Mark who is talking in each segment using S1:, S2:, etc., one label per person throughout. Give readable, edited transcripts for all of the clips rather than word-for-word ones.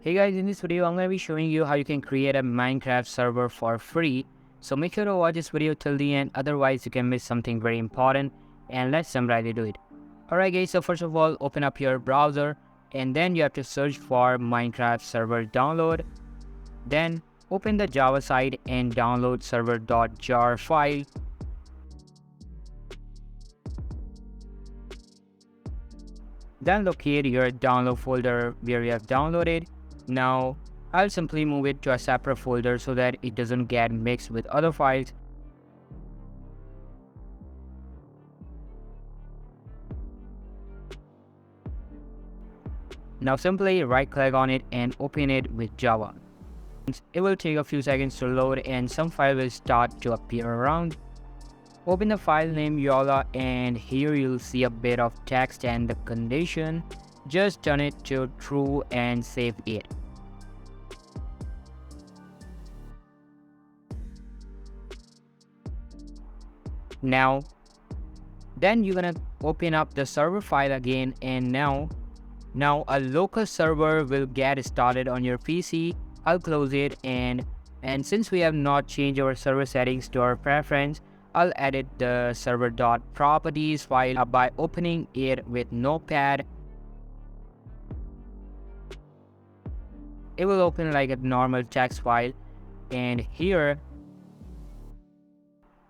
S1: Hey guys, in this video I'm going to be showing you how you can create a Minecraft server for free. So make sure to watch this video till the end, otherwise you can miss something very important, and let's jump right into it. Alright guys, so first of all open up your browser and then you have to search for Minecraft server download. Then open the Java site and download server.jar file. Then locate your download folder where you have downloaded. Now, I'll simply move it to a separate folder so that it doesn't get mixed with other files. Now simply right click on it and open it with Java. It will take a few seconds to load and some file will start to appear around. Open the file name Yola and here you'll see a bit of text and the condition. Just turn it to true and save it. Then you're gonna open up the server file again, and now a local server will get started on your PC. I'll close it and since we have not changed our server settings to our preference, I'll edit the server.properties file by opening it with Notepad. It will open like a normal text file, and here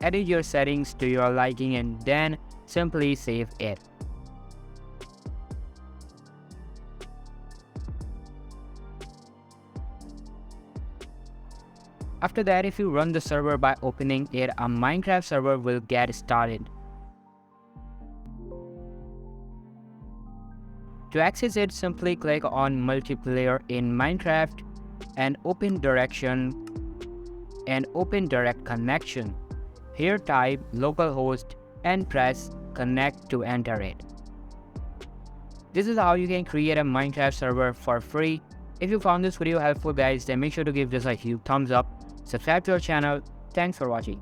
S1: edit your settings to your liking and then simply save it. After that, if you run the server by opening it, a Minecraft server will get started. To access it, simply click on multiplayer in Minecraft and open direction and open direct connection. Here type localhost and press connect to enter it. This is how you can create a Minecraft server for free. If you found this video helpful guys, then make sure to give this a huge thumbs up. Subscribe to our channel. Thanks for watching.